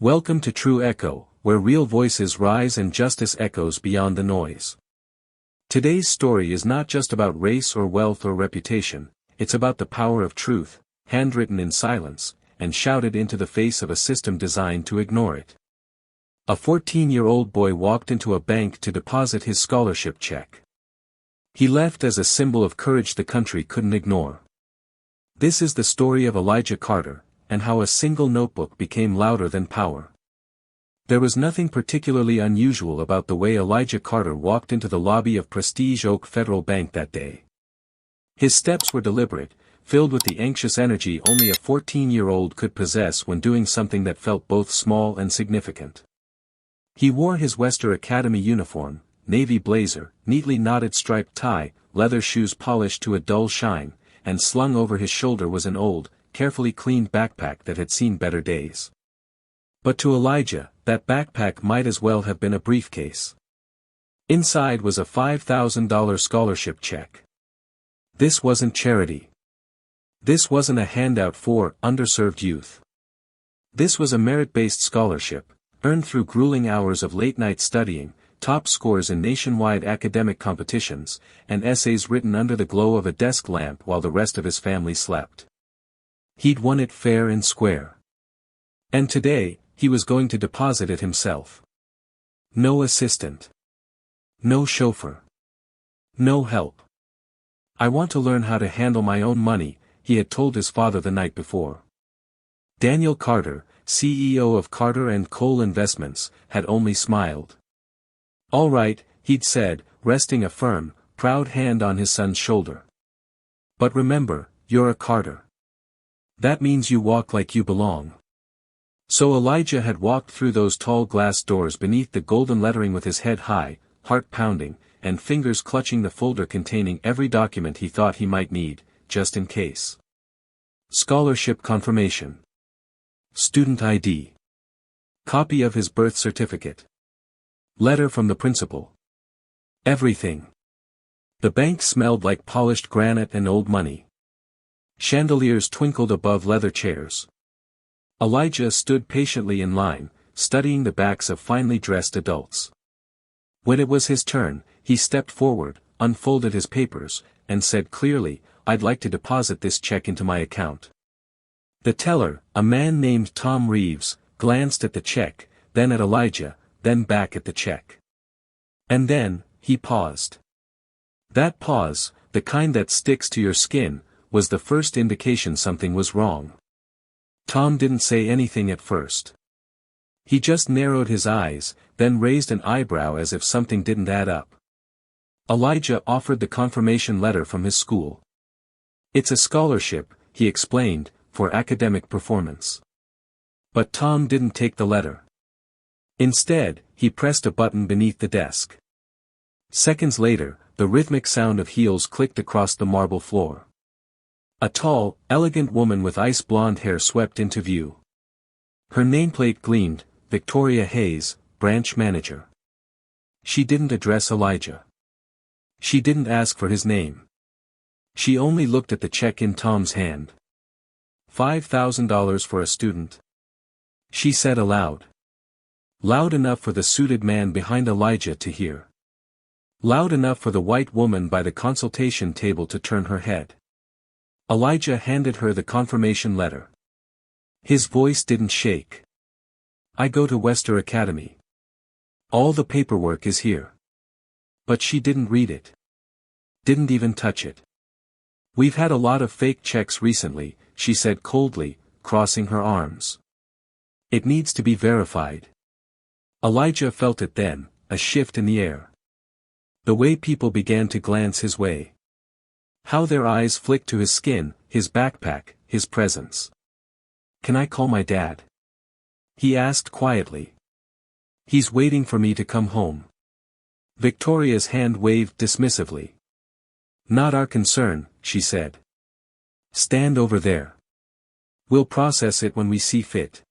Welcome to True Echo, where real voices rise and justice echoes beyond the noise. Today's story is not just about race or wealth or reputation, it's about the power of truth, handwritten in silence, and shouted into the face of a system designed to ignore it. A 14-year-old boy walked into a bank to deposit his scholarship check. He left as a symbol of courage the country couldn't ignore. This is the story of Elijah Carter, and how a single notebook became louder than power. There was nothing particularly unusual about the way Elijah Carter walked into the lobby of Prestige Oak Federal Bank that day. His steps were deliberate, filled with the anxious energy only a 14-year-old could possess when doing something that felt both small and significant. He wore his Western Academy uniform, navy blazer, neatly knotted striped tie, leather shoes polished to a dull shine, and slung over his shoulder was an old, carefully cleaned backpack that had seen better days. But to Elijah, that backpack might as well have been a briefcase. Inside was a $5,000 scholarship check. This wasn't charity. This wasn't a handout for underserved youth. This was a merit-based scholarship, earned through grueling hours of late-night studying, top scores in nationwide academic competitions, and essays written under the glow of a desk lamp while the rest of his family slept. He'd won it fair and square. And today, he was going to deposit it himself. No assistant. No chauffeur. No help. "I want to learn how to handle my own money," he had told his father the night before. Daniel Carter, CEO of Carter & Cole Investments, had only smiled. "All right," he'd said, resting a firm, proud hand on his son's shoulder. "But remember, you're a Carter. That means you walk like you belong." So Elijah had walked through those tall glass doors beneath the golden lettering with his head high, heart pounding, and fingers clutching the folder containing every document he thought he might need, just in case. Scholarship confirmation. Student ID. Copy of his birth certificate. Letter from the principal. Everything. The bank smelled like polished granite and old money. Chandeliers twinkled above leather chairs. Elijah stood patiently in line, studying the backs of finely dressed adults. When it was his turn, he stepped forward, unfolded his papers, and said clearly, "I'd like to deposit this check into my account." The teller, a man named Tom Reeves, glanced at the check, then at Elijah, then back at the check. And then, he paused. That pause, the kind that sticks to your skin, was the first indication something was wrong. Tom didn't say anything at first. He just narrowed his eyes, then raised an eyebrow as if something didn't add up. Elijah offered the confirmation letter from his school. "It's a scholarship," he explained, "for academic performance." But Tom didn't take the letter. Instead, he pressed a button beneath the desk. Seconds later, the rhythmic sound of heels clicked across the marble floor. A tall, elegant woman with ice-blonde hair swept into view. Her nameplate gleamed, Victoria Hayes, branch manager. She didn't address Elijah. She didn't ask for his name. She only looked at the check in Tom's hand. $5,000 for a student. She said aloud. Loud enough for the suited man behind Elijah to hear. Loud enough for the white woman by the consultation table to turn her head. Elijah handed her the confirmation letter. His voice didn't shake. "I go to Western Academy. All the paperwork is here." But she didn't read it. Didn't even touch it. "We've had a lot of fake checks recently," she said coldly, crossing her arms. "It needs to be verified." Elijah felt it then, a shift in the air. The way people began to glance his way. How their eyes flicked to his skin, his backpack, his presence. "Can I call my dad?" he asked quietly. "He's waiting for me to come home." Victoria's hand waved dismissively. "Not our concern," she said. "Stand over there. We'll process it when we see fit."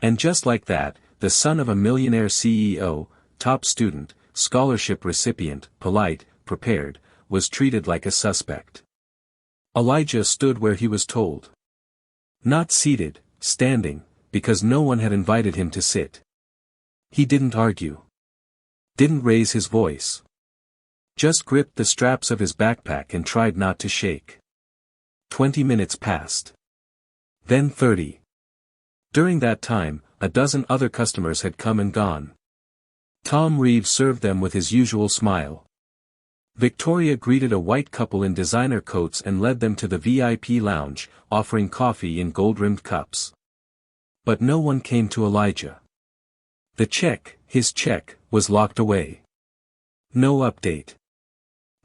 And just like that, the son of a millionaire CEO, top student, scholarship recipient, polite, prepared, was treated like a suspect. Elijah stood where he was told. Not seated, standing, because no one had invited him to sit. He didn't argue. Didn't raise his voice. Just gripped the straps of his backpack and tried not to shake. 20 minutes passed. Then 30. During that time, a dozen other customers had come and gone. Tom Reeves served them with his usual smile. Victoria greeted a white couple in designer coats and led them to the VIP lounge, offering coffee in gold-rimmed cups. But no one came to Elijah. The check, his check, was locked away. No update.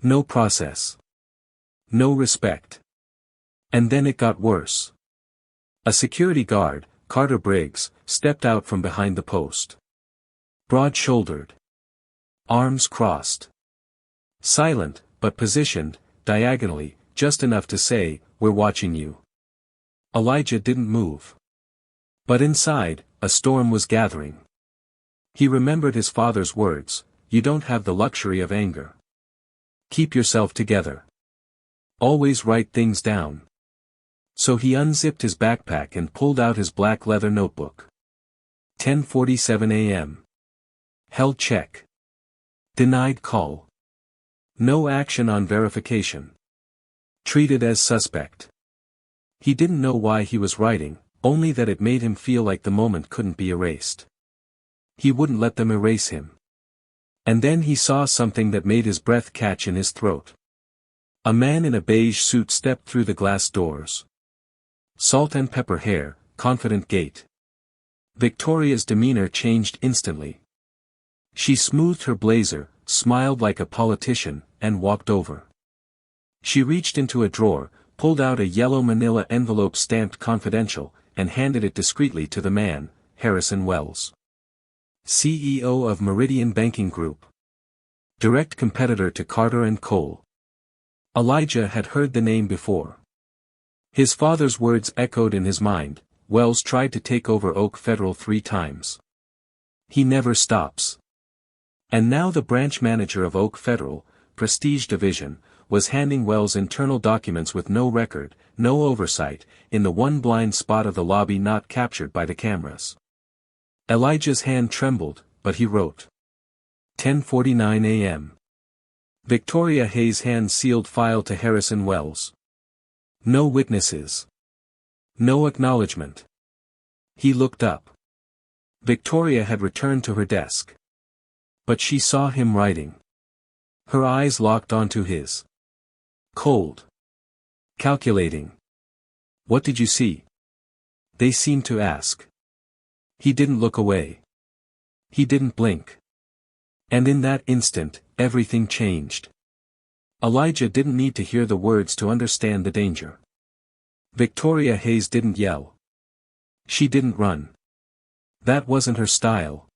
No process. No respect. And then it got worse. A security guard, Carter Briggs, stepped out from behind the post. Broad-shouldered. Arms crossed. Silent, but positioned, diagonally, just enough to say, "We're watching you." Elijah didn't move. But inside, a storm was gathering. He remembered his father's words, "You don't have the luxury of anger. Keep yourself together. Always write things down." So he unzipped his backpack and pulled out his black leather notebook. 10:47 a.m. Held check. Denied call. No action on verification. Treated as suspect. He didn't know why he was writing, only that it made him feel like the moment couldn't be erased. He wouldn't let them erase him. And then he saw something that made his breath catch in his throat. A man in a beige suit stepped through the glass doors. Salt and pepper hair, confident gait. Victoria's demeanor changed instantly. She smoothed her blazer, smiled like a politician, and walked over. She reached into a drawer, pulled out a yellow manila envelope stamped confidential, and handed it discreetly to the man, Harrison Wells. CEO of Meridian Banking Group. Direct competitor to Carter & Cole. Elijah had heard the name before. His father's words echoed in his mind. Wells tried to take over Oak Federal 3 times. He never stops. And now the branch manager of Oak Federal, Prestige Division, was handing Wells internal documents with no record, no oversight, in the one blind spot of the lobby not captured by the cameras. Elijah's hand trembled, but he wrote. 10:49 a.m. Victoria Hayes' hand-sealed file to Harrison Wells. No witnesses. No acknowledgement. He looked up. Victoria had returned to her desk. But she saw him writing. Her eyes locked onto his. Cold. Calculating. "What did you see?" they seemed to ask. He didn't look away. He didn't blink. And in that instant, everything changed. Elijah didn't need to hear the words to understand the danger. Victoria Hayes didn't yell. She didn't run. That wasn't her style.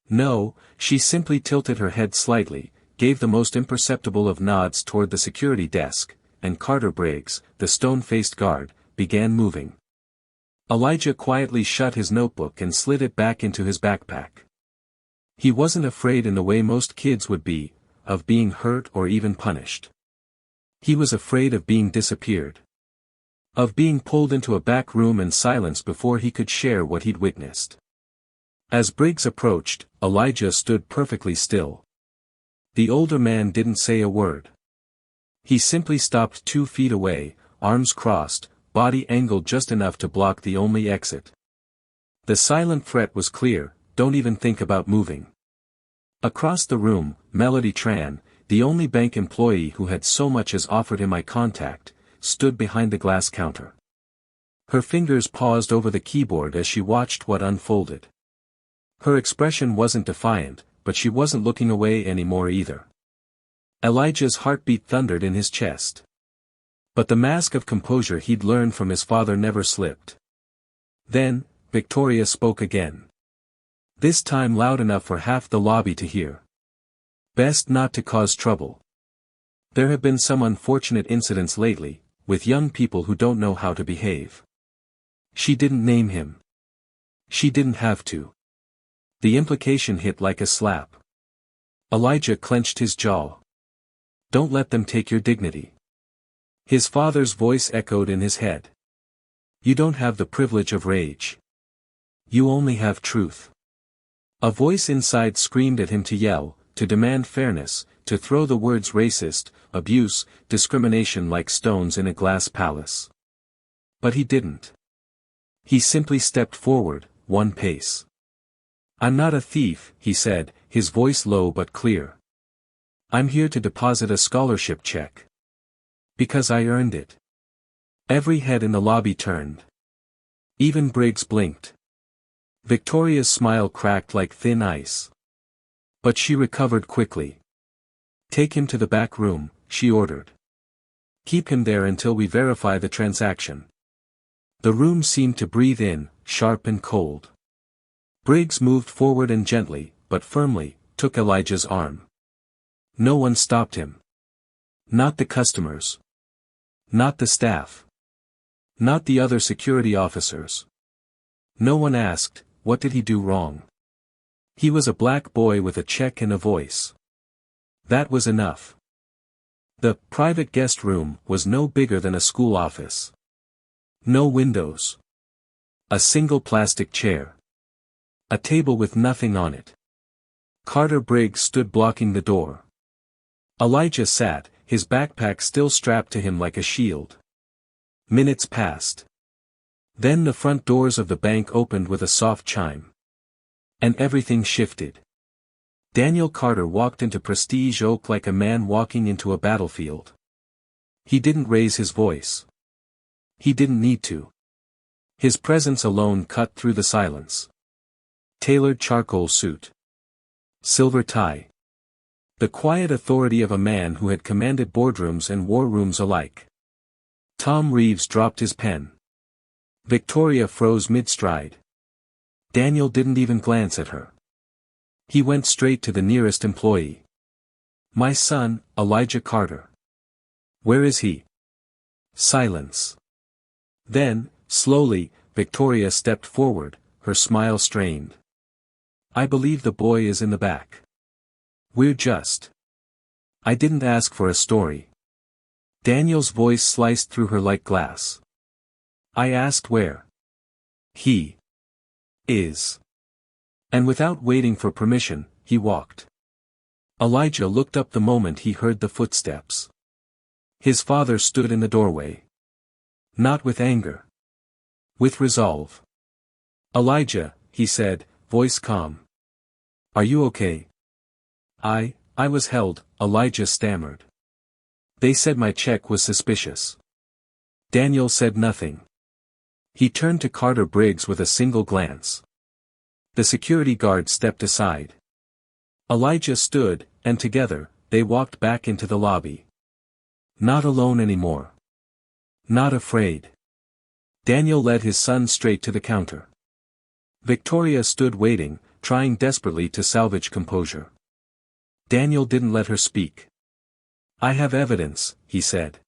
No, she simply tilted her head slightly, gave the most imperceptible of nods toward the security desk, and Carter Briggs, the stone-faced guard, began moving. Elijah quietly shut his notebook and slid it back into his backpack. He wasn't afraid in the way most kids would be, of being hurt or even punished. He was afraid of being disappeared. Of being pulled into a back room and silenced before he could share what he'd witnessed. As Briggs approached, Elijah stood perfectly still. The older man didn't say a word. He simply stopped 2 feet away, arms crossed, body angled just enough to block the only exit. The silent threat was clear, "Don't even think about moving." Across the room, Melody Tran, the only bank employee who had so much as offered him eye contact, stood behind the glass counter. Her fingers paused over the keyboard as she watched what unfolded. Her expression wasn't defiant, but she wasn't looking away anymore either. Elijah's heartbeat thundered in his chest. But the mask of composure he'd learned from his father never slipped. Then, Victoria spoke again. This time loud enough for half the lobby to hear. "Best not to cause trouble. There have been some unfortunate incidents lately, with young people who don't know how to behave." She didn't name him. She didn't have to. The implication hit like a slap. Elijah clenched his jaw. "Don't let them take your dignity." His father's voice echoed in his head. "You don't have the privilege of rage. You only have truth. A voice inside screamed at him to yell, to demand fairness, to throw the words racist, abuse, discrimination like stones in a glass palace. But he didn't. He simply stepped forward, one pace. I'm not a thief, he said, his voice low but clear. I'm here to deposit a scholarship check. Because I earned it. Every head in the lobby turned. Even Briggs blinked. Victoria's smile cracked like thin ice. But she recovered quickly. Take him to the back room, she ordered. Keep him there until we verify the transaction. The room seemed to breathe in, sharp and cold. Briggs moved forward and gently, but firmly, took Elijah's arm. No one stopped him. Not the customers. Not the staff. Not the other security officers. No one asked, what did he do wrong? He was a black boy with a check and a voice. That was enough. The private guest room was no bigger than a school office. No windows. A single plastic chair. A table with nothing on it. Carter Briggs stood blocking the door. Elijah sat, his backpack still strapped to him like a shield. Minutes passed. Then the front doors of the bank opened with a soft chime. And everything shifted. Daniel Carter walked into Prestige Oak like a man walking into a battlefield. He didn't raise his voice. He didn't need to. His presence alone cut through the silence. Tailored charcoal suit. Silver tie. The quiet authority of a man who had commanded boardrooms and war rooms alike. Tom Reeves dropped his pen. Victoria froze mid-stride. Daniel didn't even glance at her. He went straight to the nearest employee. My son, Elijah Carter. Where is he? Silence. Then, slowly, Victoria stepped forward, her smile strained. I believe the boy is in the back. We're just. I didn't ask for a story. Daniel's voice sliced through her like glass. I asked where. He. Is. And without waiting for permission, he walked. Elijah looked up the moment he heard the footsteps. His father stood in the doorway. Not with anger. With resolve. Elijah, he said, voice calm. Are you okay? I was held, Elijah stammered. They said my check was suspicious. Daniel said nothing. He turned to Carter Briggs with a single glance. The security guard stepped aside. Elijah stood, and together, they walked back into the lobby. Not alone anymore. Not afraid. Daniel led his son straight to the counter. Victoria stood waiting, trying desperately to salvage composure. Daniel didn't let her speak. I have evidence, he said.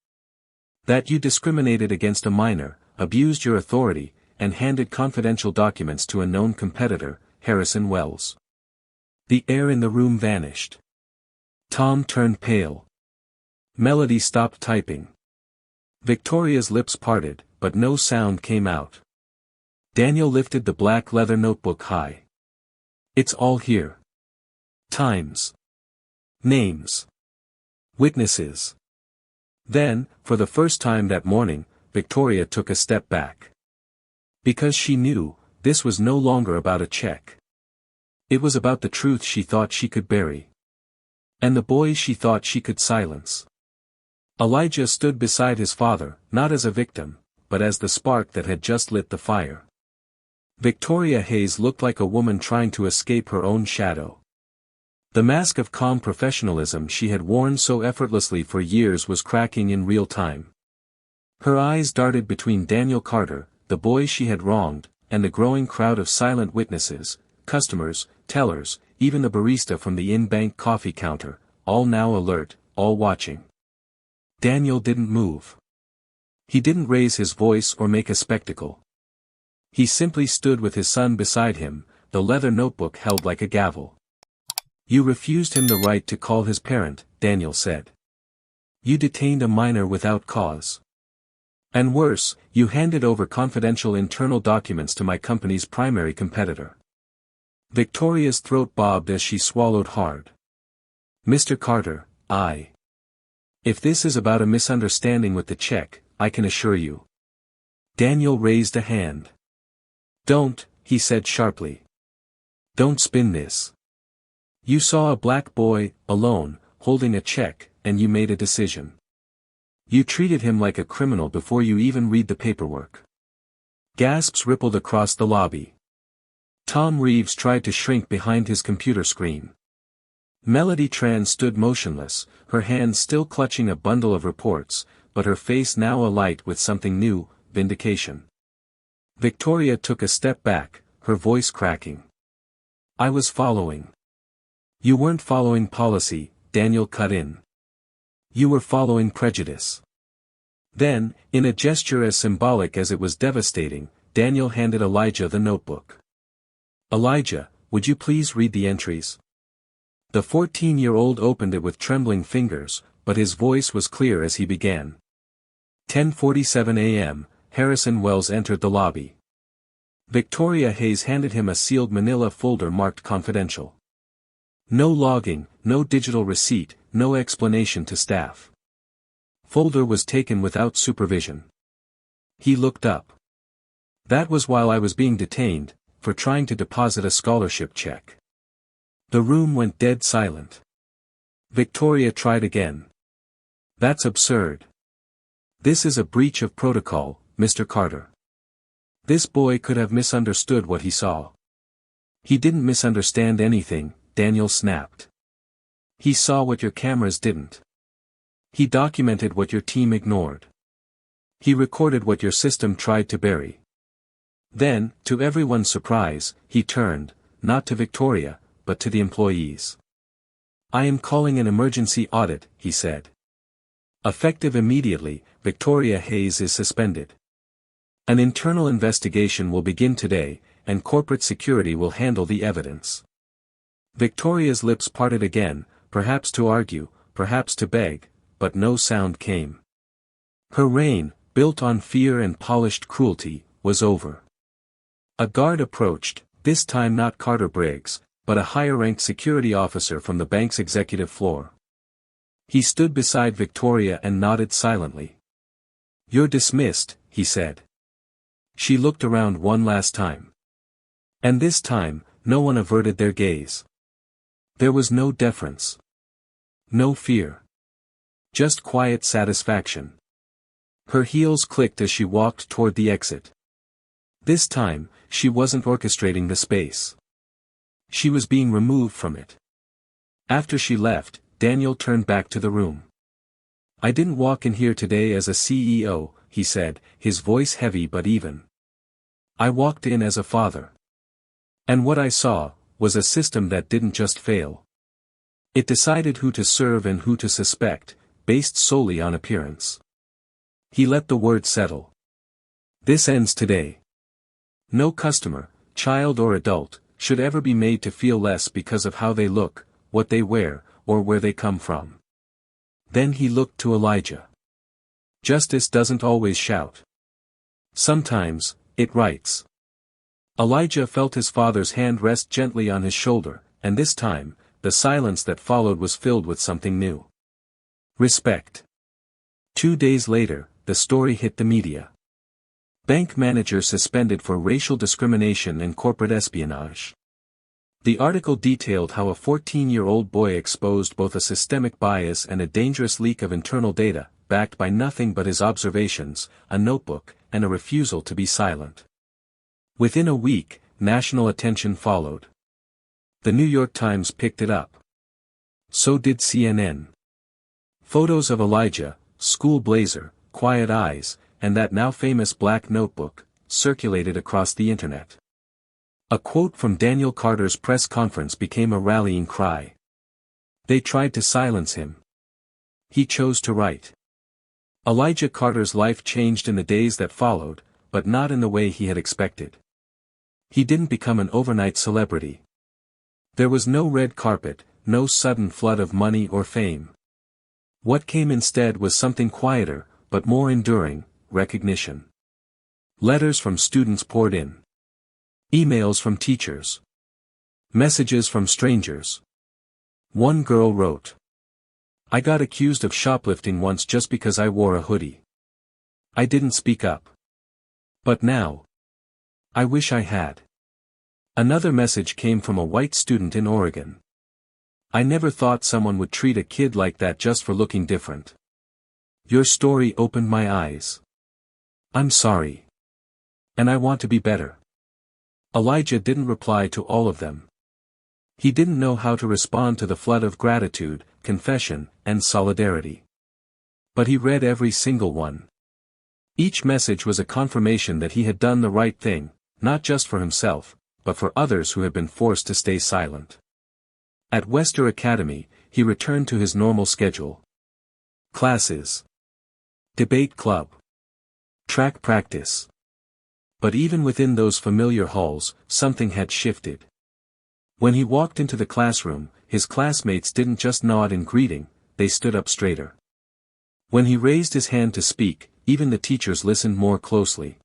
That you discriminated against a minor, abused your authority, and handed confidential documents to a known competitor, Harrison Wells. The air in the room vanished. Tom turned pale. Melody stopped typing. Victoria's lips parted, but no sound came out. Daniel lifted the black leather notebook high. It's all here. Times. Names. Witnesses. Then, for the first time that morning, Victoria took a step back. Because she knew, this was no longer about a check. It was about the truth she thought she could bury. And the boys she thought she could silence. Elijah stood beside his father, not as a victim, but as the spark that had just lit the fire. Victoria Hayes looked like a woman trying to escape her own shadow. The mask of calm professionalism she had worn so effortlessly for years was cracking in real time. Her eyes darted between Daniel Carter, the boy she had wronged, and the growing crowd of silent witnesses, customers, tellers, even the barista from the in-bank coffee counter, all now alert, all watching. Daniel didn't move. He didn't raise his voice or make a spectacle. He simply stood with his son beside him, the leather notebook held like a gavel. You refused him the right to call his parent, Daniel said. You detained a minor without cause. And worse, you handed over confidential internal documents to my company's primary competitor. Victoria's throat bobbed as she swallowed hard. Mr. Carter, If this is about a misunderstanding with the check, I can assure you. Daniel raised a hand. Don't, he said sharply. Don't spin this. You saw a black boy, alone, holding a check, and you made a decision. You treated him like a criminal before you even read the paperwork. Gasps rippled across the lobby. Tom Reeves tried to shrink behind his computer screen. Melody Tran stood motionless, her hands still clutching a bundle of reports, but her face now alight with something new, vindication. Victoria took a step back, her voice cracking. I was following. You weren't following policy, Daniel cut in. You were following prejudice. Then, in a gesture as symbolic as it was devastating, Daniel handed Elijah the notebook. Elijah, would you please read the entries? The 14-year-old opened it with trembling fingers, but his voice was clear as he began. 10:47 a.m., Harrison Wells entered the lobby. Victoria Hayes handed him a sealed manila folder marked confidential. No logging, no digital receipt, no explanation to staff. Folder was taken without supervision. He looked up. That was while I was being detained, for trying to deposit a scholarship check. The room went dead silent. Victoria tried again. That's absurd. This is a breach of protocol, Mr. Carter. This boy could have misunderstood what he saw. He didn't misunderstand anything, Daniel snapped. He saw what your cameras didn't. He documented what your team ignored. He recorded what your system tried to bury. Then, to everyone's surprise, he turned, not to Victoria, but to the employees. I am calling an emergency audit, he said. Effective immediately, Victoria Hayes is suspended. An internal investigation will begin today, and corporate security will handle the evidence. Victoria's lips parted again, perhaps to argue, perhaps to beg, but no sound came. Her reign, built on fear and polished cruelty, was over. A guard approached, this time not Carter Briggs, but a higher-ranked security officer from the bank's executive floor. He stood beside Victoria and nodded silently. You're dismissed, he said. She looked around one last time. And this time, no one averted their gaze. There was no deference. No fear. Just quiet satisfaction. Her heels clicked as she walked toward the exit. This time, she wasn't orchestrating the space. She was being removed from it. After she left, Daniel turned back to the room. I didn't walk in here today as a CEO, he said, his voice heavy but even. I walked in as a father. And what I saw was a system that didn't just fail. It decided who to serve and who to suspect, based solely on appearance. He let the word settle. This ends today. No customer, child or adult, should ever be made to feel less because of how they look, what they wear, or where they come from. Then he looked to Elijah. Justice doesn't always shout. Sometimes, it writes. Elijah felt his father's hand rest gently on his shoulder, and this time, the silence that followed was filled with something new. Respect. 2 days later, the story hit the media. Bank manager suspended for racial discrimination and corporate espionage. The article detailed how a 14-year-old boy exposed both a systemic bias and a dangerous leak of internal data, backed by nothing but his observations, a notebook, and a refusal to be silent. Within a week, national attention followed. The New York Times picked it up. So did CNN. Photos of Elijah, school blazer, quiet eyes, and that now famous black notebook, circulated across the internet. A quote from Daniel Carter's press conference became a rallying cry. They tried to silence him. He chose to write. Elijah Carter's life changed in the days that followed, but not in the way he had expected. He didn't become an overnight celebrity. There was no red carpet, no sudden flood of money or fame. What came instead was something quieter, but more enduring, recognition. Letters from students poured in. Emails from teachers. Messages from strangers. One girl wrote, "I got accused of shoplifting once just because I wore a hoodie. I didn't speak up. But now, I wish I had." Another message came from a white student in Oregon. "I never thought someone would treat a kid like that just for looking different. Your story opened my eyes. I'm sorry. And I want to be better." Elijah didn't reply to all of them. He didn't know how to respond to the flood of gratitude, confession, and solidarity. But he read every single one. Each message was a confirmation that he had done the right thing, not just for himself, but for others who had been forced to stay silent. At Wester Academy, he returned to his normal schedule. Classes. Debate club. Track practice. But even within those familiar halls, something had shifted. When he walked into the classroom, his classmates didn't just nod in greeting, they stood up straighter. When he raised his hand to speak, even the teachers listened more closely.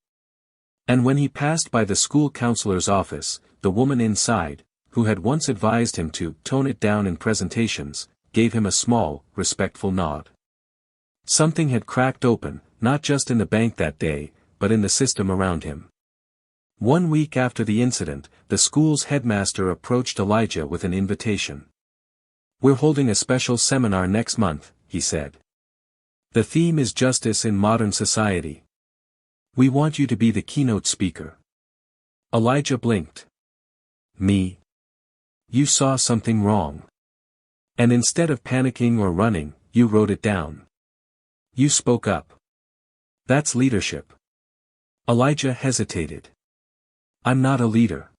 And when he passed by the school counselor's office, the woman inside, who had once advised him to tone it down in presentations, gave him a small, respectful nod. Something had cracked open, not just in the bank that day, but in the system around him. 1 week after the incident, the school's headmaster approached Elijah with an invitation. "We're holding a special seminar next month," he said. "The theme is justice in modern society. We want you to be the keynote speaker." Elijah blinked. "Me? You saw something wrong. And instead of panicking or running, you wrote it down. You spoke up. That's leadership." Elijah hesitated. "I'm not a leader."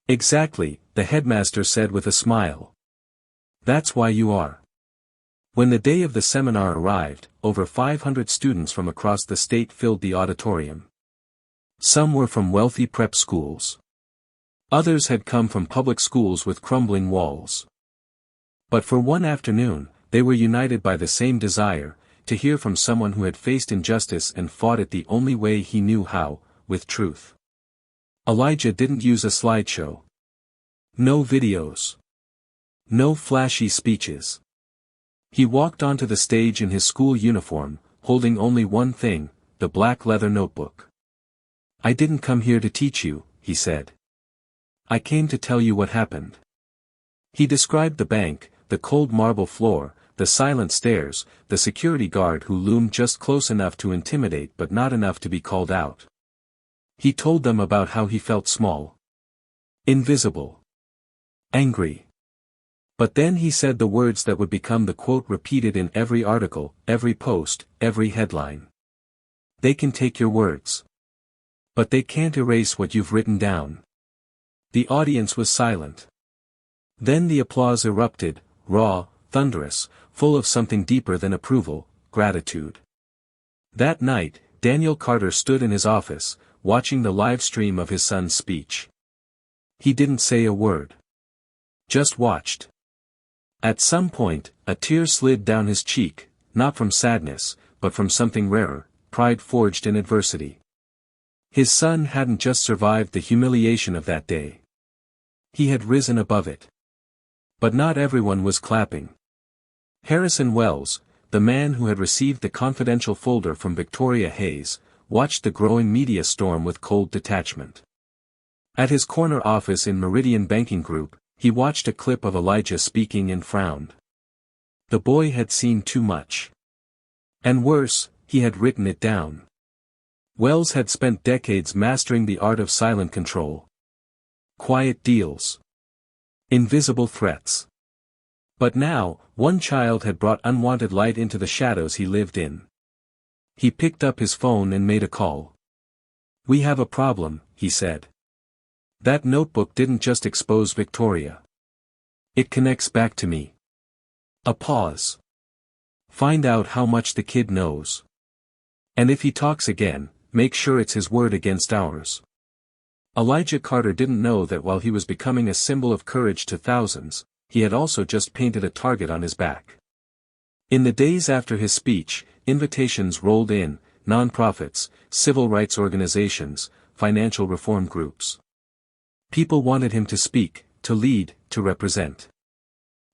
"Exactly," the headmaster said with a smile. "That's why you are." When the day of the seminar arrived, over 500 students from across the state filled the auditorium. Some were from wealthy prep schools. Others had come from public schools with crumbling walls. But for one afternoon, they were united by the same desire, to hear from someone who had faced injustice and fought it the only way he knew how, with truth. Elijah didn't use a slideshow. No videos. No flashy speeches. He walked onto the stage in his school uniform, holding only one thing, the black leather notebook. "I didn't come here to teach you," he said. "I came to tell you what happened." He described the bank, the cold marble floor, the silent stairs, the security guard who loomed just close enough to intimidate but not enough to be called out. He told them about how he felt small. Invisible. Angry. But then he said the words that would become the quote repeated in every article, every post, every headline. "They can take your words. But they can't erase what you've written down." The audience was silent. Then the applause erupted, raw, thunderous, full of something deeper than approval, gratitude. That night, Daniel Carter stood in his office, watching the live stream of his son's speech. He didn't say a word. Just watched. At some point, a tear slid down his cheek, not from sadness, but from something rarer, pride forged in adversity. His son hadn't just survived the humiliation of that day. He had risen above it. But not everyone was clapping. Harrison Wells, the man who had received the confidential folder from Victoria Hayes, watched the growing media storm with cold detachment. At his corner office in Meridian Banking Group, he watched a clip of Elijah speaking and frowned. The boy had seen too much. And worse, he had written it down. Wells had spent decades mastering the art of silent control. Quiet deals. Invisible threats. But now, one child had brought unwanted light into the shadows he lived in. He picked up his phone and made a call. "We have a problem," he said. "That notebook didn't just expose Victoria. It connects back to me." A pause. "Find out how much the kid knows. And if he talks again, make sure it's his word against ours." Elijah Carter didn't know that while he was becoming a symbol of courage to thousands, he had also just painted a target on his back. In the days after his speech, invitations rolled in, nonprofits, civil rights organizations, financial reform groups. People wanted him to speak, to lead, to represent.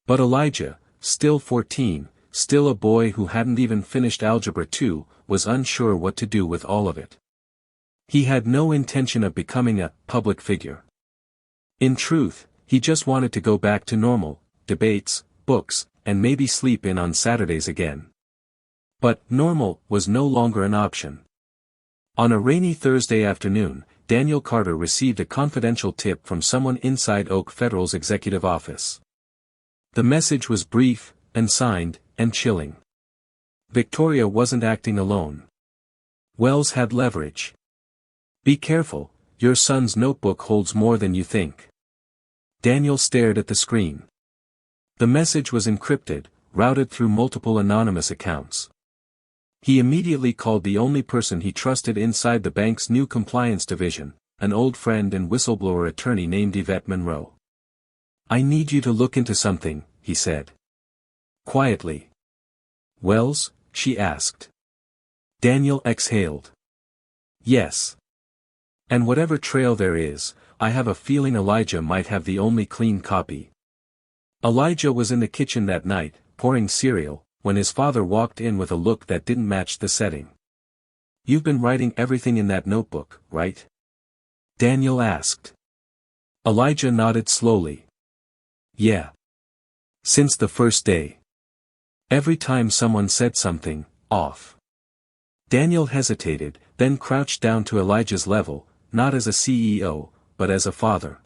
But Elijah, still 14, still a boy who hadn't even finished Algebra 2, was unsure what to do with all of it. He had no intention of becoming a public figure. In truth, he just wanted to go back to normal, debates, books, and maybe sleep in on Saturdays again. But normal was no longer an option. On a rainy Thursday afternoon, Daniel Carter received a confidential tip from someone inside Oak Federal's executive office. The message was brief, unsigned, and chilling. Victoria wasn't acting alone. Wells had leverage. Be careful, your son's notebook holds more than you think. Daniel stared at the screen. The message was encrypted, routed through multiple anonymous accounts. He immediately called the only person he trusted inside the bank's new compliance division, an old friend and whistleblower attorney named Yvette Monroe. "I need you to look into something," he said. Quietly. "Wells?" she asked. Daniel exhaled. "Yes. And whatever trail there is, I have a feeling Elijah might have the only clean copy." Elijah was in the kitchen that night, pouring cereal, when his father walked in with a look that didn't match the setting. "You've been writing everything in that notebook, right?" Daniel asked. Elijah nodded slowly. "Yeah. Since the first day. Every time someone said something off." Daniel hesitated, then crouched down to Elijah's level, not as a CEO, but as a father.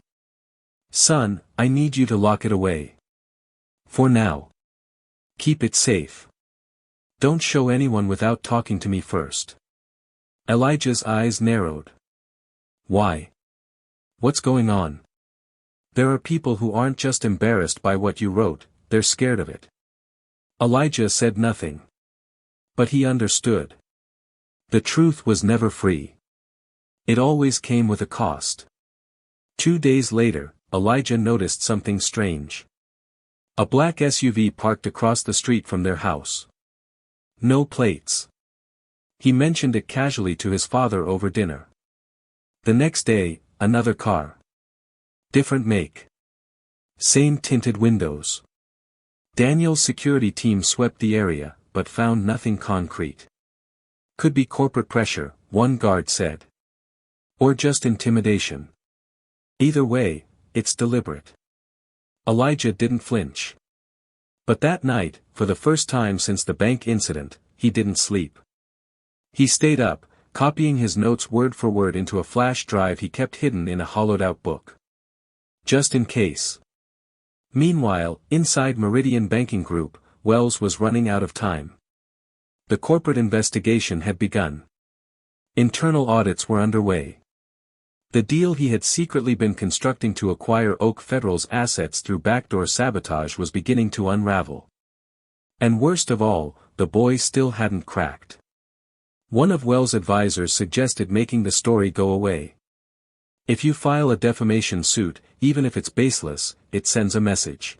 "Son, I need you to lock it away. For now. Keep it safe. Don't show anyone without talking to me first." Elijah's eyes narrowed. "Why? What's going on?" "There are people who aren't just embarrassed by what you wrote, they're scared of it." Elijah said nothing. But he understood. The truth was never free. It always came with a cost. 2 days later, Elijah noticed something strange. A black SUV parked across the street from their house. No plates. He mentioned it casually to his father over dinner. The next day, another car. Different make. Same tinted windows. Daniel's security team swept the area, but found nothing concrete. "Could be corporate pressure," one guard said. "Or just intimidation. Either way, it's deliberate." Elijah didn't flinch. But that night, for the first time since the bank incident, he didn't sleep. He stayed up, copying his notes word for word into a flash drive he kept hidden in a hollowed-out book. Just in case. Meanwhile, inside Meridian Banking Group, Wells was running out of time. The corporate investigation had begun. Internal audits were underway. The deal he had secretly been constructing to acquire Oak Federal's assets through backdoor sabotage was beginning to unravel. And worst of all, the boy still hadn't cracked. One of Wells' advisors suggested making the story go away. "If you file a defamation suit, even if it's baseless, it sends a message.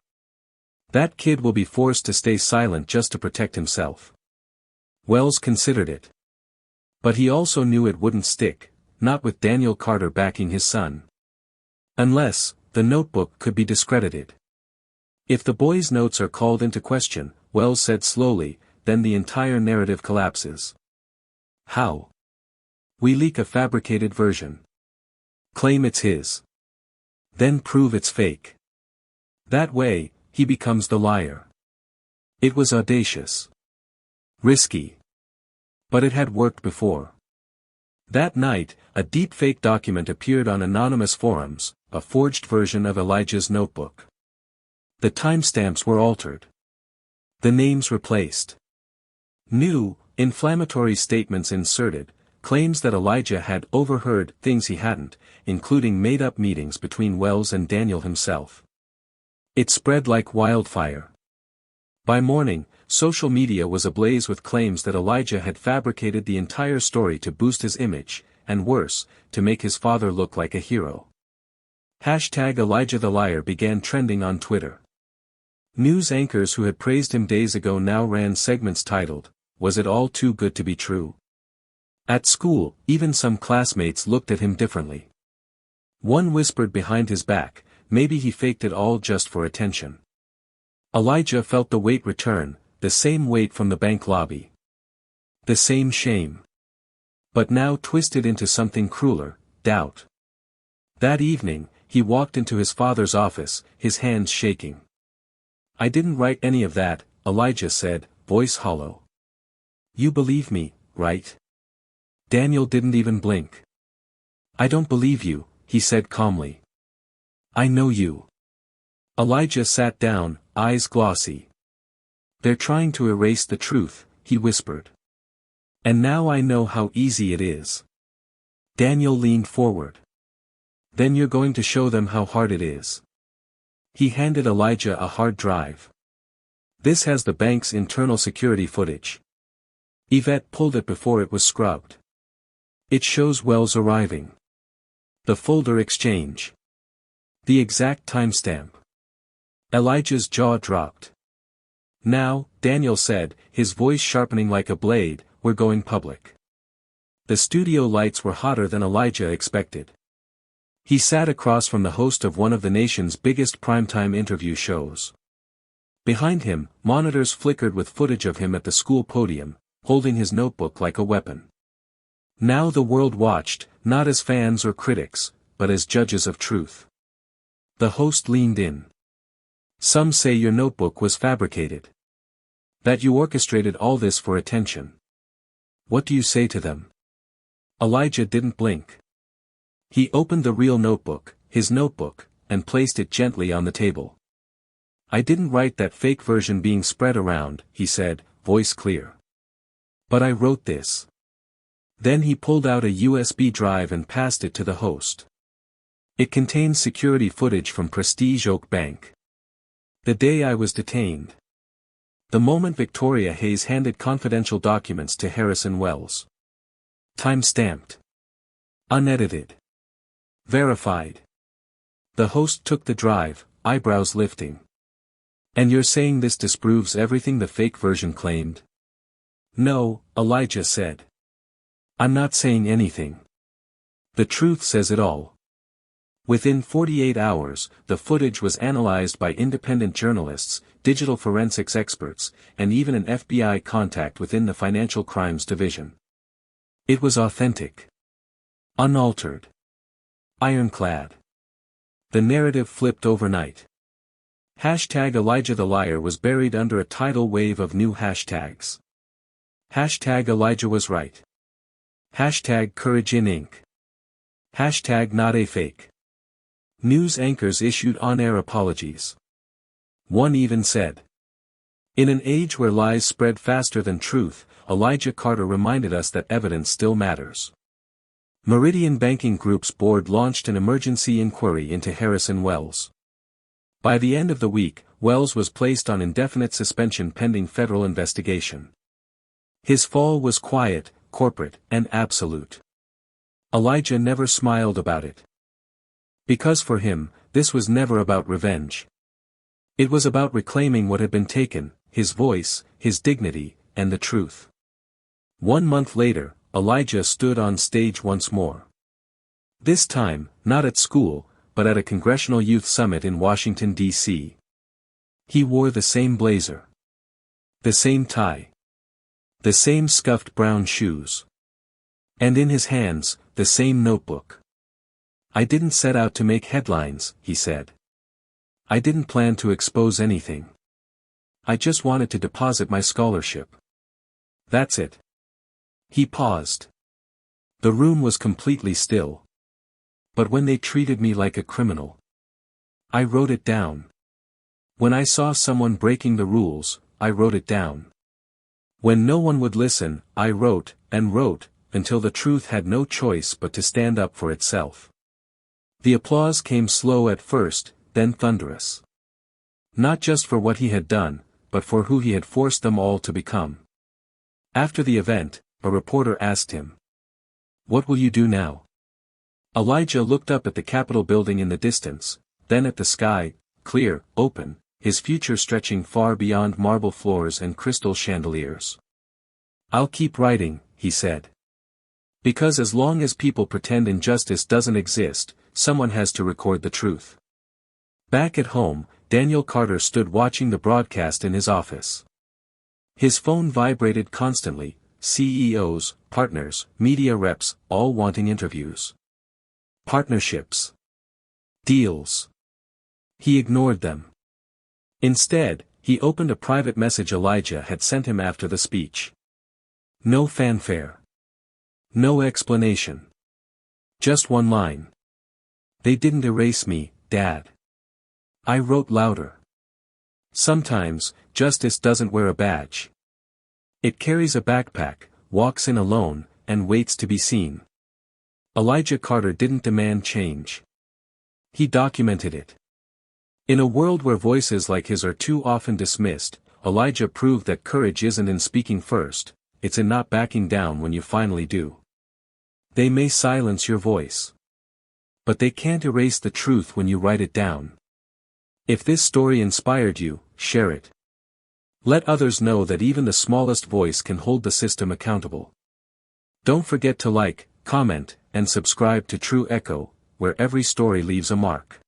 That kid will be forced to stay silent just to protect himself." Wells considered it. But he also knew it wouldn't stick. Not with Daniel Carter backing his son. Unless, the notebook could be discredited. "If the boy's notes are called into question," Wells said slowly, "then the entire narrative collapses." "How?" "We leak a fabricated version. Claim it's his. Then prove it's fake. That way, he becomes the liar." It was audacious. Risky. But it had worked before. That night, a deepfake document appeared on anonymous forums, a forged version of Elijah's notebook. The timestamps were altered. The names replaced. New, inflammatory statements inserted, claims that Elijah had overheard things he hadn't, including made-up meetings between Wells and Daniel himself. It spread like wildfire. By morning, social media was ablaze with claims that Elijah had fabricated the entire story to boost his image, and worse, to make his father look like a hero. #Elijah the Liar began trending on Twitter. News anchors who had praised him days ago now ran segments titled, "Was it all too good to be true?" At school, even some classmates looked at him differently. One whispered behind his back, maybe he faked it all just for attention. Elijah felt the weight return, the same weight from the bank lobby. The same shame. But now twisted into something crueler, doubt. That evening, he walked into his father's office, his hands shaking. "I didn't write any of that," Elijah said, voice hollow. "You believe me, right?" Daniel didn't even blink. "I don't believe you," he said calmly. "I know you." Elijah sat down, eyes glossy. "They're trying to erase the truth," he whispered. "And now I know how easy it is." Daniel leaned forward. "Then you're going to show them how hard it is." He handed Elijah a hard drive. "This has the bank's internal security footage." Yvette pulled it before it was scrubbed. "It shows Wells arriving. The folder exchange. The exact timestamp." Elijah's jaw dropped. "Now," Daniel said, his voice sharpening like a blade, "we're going public." The studio lights were hotter than Elijah expected. He sat across from the host of one of the nation's biggest primetime interview shows. Behind him, monitors flickered with footage of him at the school podium, holding his notebook like a weapon. Now the world watched, not as fans or critics, but as judges of truth. The host leaned in. "Some say your notebook was fabricated. That you orchestrated all this for attention. What do you say to them?" Elijah didn't blink. He opened the real notebook, his notebook, and placed it gently on the table. "I didn't write that fake version being spread around," he said, voice clear. "But I wrote this." Then he pulled out a USB drive and passed it to the host. It contained security footage from Prestige Oak Bank. "The day I was detained. The moment Victoria Hayes handed confidential documents to Harrison Wells. Time-stamped. Unedited. Verified." The host took the drive, eyebrows lifting. "And you're saying this disproves everything the fake version claimed?" "No," Elijah said. "I'm not saying anything. The truth says it all." Within 48 hours, the footage was analyzed by independent journalists, digital forensics experts, and even an FBI contact within the Financial Crimes Division. It was authentic. Unaltered. Ironclad. The narrative flipped overnight. Hashtag Elijah the Liar was buried under a tidal wave of new hashtags. Hashtag Elijah was right. Hashtag Courage in Ink. Hashtag Not a Fake. News anchors issued on-air apologies. One even said, "In an age where lies spread faster than truth, Elijah Carter reminded us that evidence still matters." Meridian Banking Group's board launched an emergency inquiry into Harrison Wells. By the end of the week, Wells was placed on indefinite suspension pending federal investigation. His fall was quiet, corporate, and absolute. Elijah never smiled about it. Because for him, this was never about revenge. It was about reclaiming what had been taken, his voice, his dignity, and the truth. 1 month later, Elijah stood on stage once more. This time, not at school, but at a congressional youth summit in Washington, D.C. He wore the same blazer. The same tie. The same scuffed brown shoes. And in his hands, the same notebook. "I didn't set out to make headlines," he said. "I didn't plan to expose anything. I just wanted to deposit my scholarship. That's it." He paused. The room was completely still. "But when they treated me like a criminal, I wrote it down. When I saw someone breaking the rules, I wrote it down. When no one would listen, I wrote, and wrote, until the truth had no choice but to stand up for itself." The applause came slow at first, then thunderous. Not just for what he had done, but for who he had forced them all to become. After the event, a reporter asked him, "What will you do now?" Elijah looked up at the Capitol building in the distance, then at the sky, clear, open, his future stretching far beyond marble floors and crystal chandeliers. "I'll keep writing," he said. Because as long as people pretend injustice doesn't exist, someone has to record the truth. Back at home, Daniel Carter stood watching the broadcast in his office. His phone vibrated constantly, CEOs, partners, media reps, all wanting interviews. Partnerships. Deals. He ignored them. Instead, he opened a private message Elijah had sent him after the speech. No fanfare. No explanation. Just one line. They didn't erase me, Dad. I wrote louder. Sometimes, justice doesn't wear a badge. It carries a backpack, walks in alone, and waits to be seen. Elijah Carter didn't demand change. He documented it. In a world where voices like his are too often dismissed, Elijah proved that courage isn't in speaking first, it's in not backing down when you finally do. They may silence your voice. But they can't erase the truth when you write it down. If this story inspired you, share it. Let others know that even the smallest voice can hold the system accountable. Don't forget to like, comment, and subscribe to True Echo, where every story leaves a mark.